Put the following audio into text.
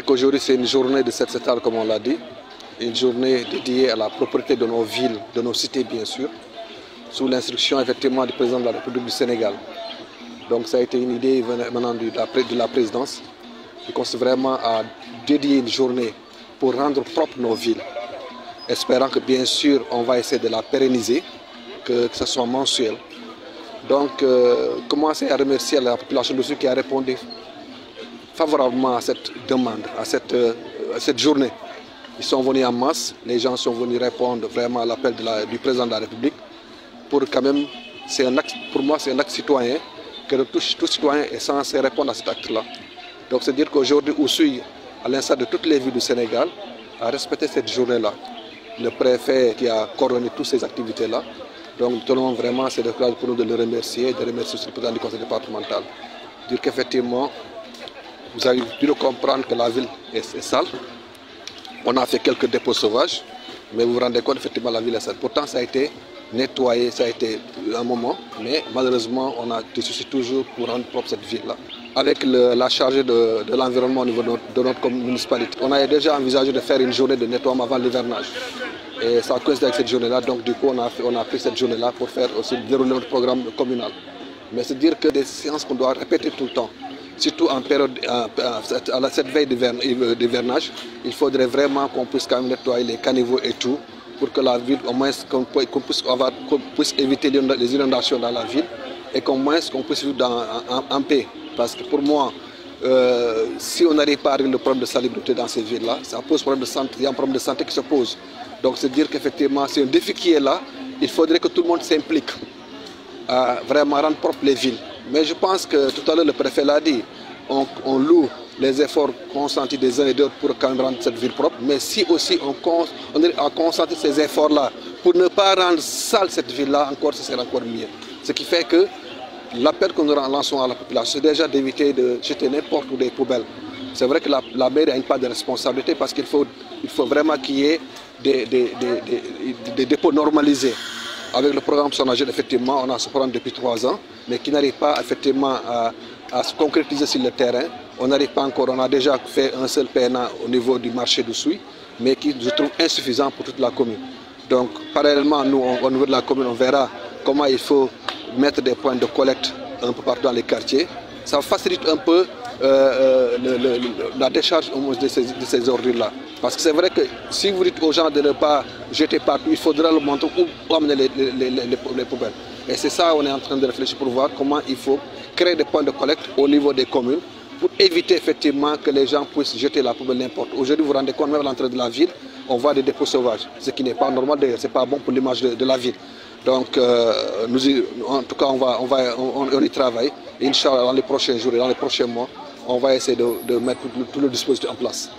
Donc aujourd'hui c'est une journée de 7 septembre comme on l'a dit, une journée dédiée à la propreté de nos villes, de nos cités bien sûr, sous l'instruction effectivement du président de la République du Sénégal. Donc ça a été une idée venant de la présidence, qui consiste vraiment à dédier une journée pour rendre propre nos villes, espérant que bien sûr on va essayer de la pérenniser, que ce soit mensuel. Donc commencer à remercier la population de ceux qui a répondu favorablement à cette demande, à cette journée. Ils sont venus en masse, les gens sont venus répondre vraiment à l'appel du président de la République. Pour quand même, pour moi c'est un acte citoyen, que tout citoyen est censé répondre à cet acte-là. Donc c'est dire qu'aujourd'hui, Oussouye, à l'instar de toutes les villes du Sénégal, a respecté cette journée-là. Le préfet qui a coordonné toutes ces activités-là. Donc tout le monde vraiment, c'est l'occasion pour nous de le remercier, de remercier aussi le président du conseil départemental. Dire qu'effectivement, vous avez dû le comprendre que la ville est sale. On a fait quelques dépôts sauvages, mais vous vous rendez compte effectivement la ville est sale. Pourtant ça a été nettoyé, ça a été un moment, mais malheureusement on a des soucis toujours pour rendre propre cette ville-là. Avec la chargée de l'environnement au niveau de notre municipalité, on a déjà envisagé de faire une journée de nettoiement avant l'hivernage. Et ça coïncide avec cette journée-là, donc du coup on a pris cette journée-là pour faire aussi dérouler notre programme communal. Mais c'est dire que des séances qu'on doit répéter tout le temps, surtout en période, à cette veille d'hivernage, il faudrait vraiment qu'on puisse quand même nettoyer les caniveaux et tout, pour que la ville, au moins qu'on puisse éviter les inondations dans la ville et qu'au moins qu'on puisse vivre en paix. Parce que pour moi, si on n'arrive pas à régler le problème de salubrité dans ces villes-là, ça pose problème de santé, il y a un problème de santé qui se pose. Donc c'est dire qu'effectivement c'est un défi qui est là, il faudrait que tout le monde s'implique à vraiment rendre propre les villes. Mais je pense que tout à l'heure le préfet l'a dit, on loue les efforts consentis des uns et des autres pour quand même rendre cette ville propre, mais si aussi on est à consentir ces efforts-là pour ne pas rendre sale cette ville-là, encore, ce serait encore mieux. Ce qui fait que l'appel que nous lançons à la population, c'est déjà d'éviter de jeter n'importe où des poubelles. C'est vrai que la mairie a une part de responsabilité parce qu'il faut vraiment qu'il y ait des dépôts normalisés. Avec le programme Sonaged, effectivement, on a ce programme depuis 3 ans, mais qui n'arrive pas effectivement à se concrétiser sur le terrain. On n'arrive pas encore, on a déjà fait un seul PNA au niveau du marché d'Oussouye, mais qui je trouve insuffisant pour toute la commune. Donc parallèlement, nous, au niveau de la commune, on verra comment il faut mettre des points de collecte un peu partout dans les quartiers. Ça facilite un peu la décharge de ces ordures-là. Parce que c'est vrai que si vous dites aux gens de ne pas jeter partout, il faudra leur montrer où amener les poubelles. Et c'est ça qu'on est en train de réfléchir pour voir comment il faut créer des points de collecte au niveau des communes pour éviter effectivement que les gens puissent jeter la poubelle n'importe où. Aujourd'hui, vous vous rendez compte, même à l'entrée de la ville, on voit des dépôts sauvages, ce qui n'est pas normal d'ailleurs, ce n'est pas bon pour l'image de la ville. Donc, en tout cas, on y travaille. Inch'Allah, dans les prochains jours et dans les prochains mois, on va essayer de mettre tout le dispositif en place.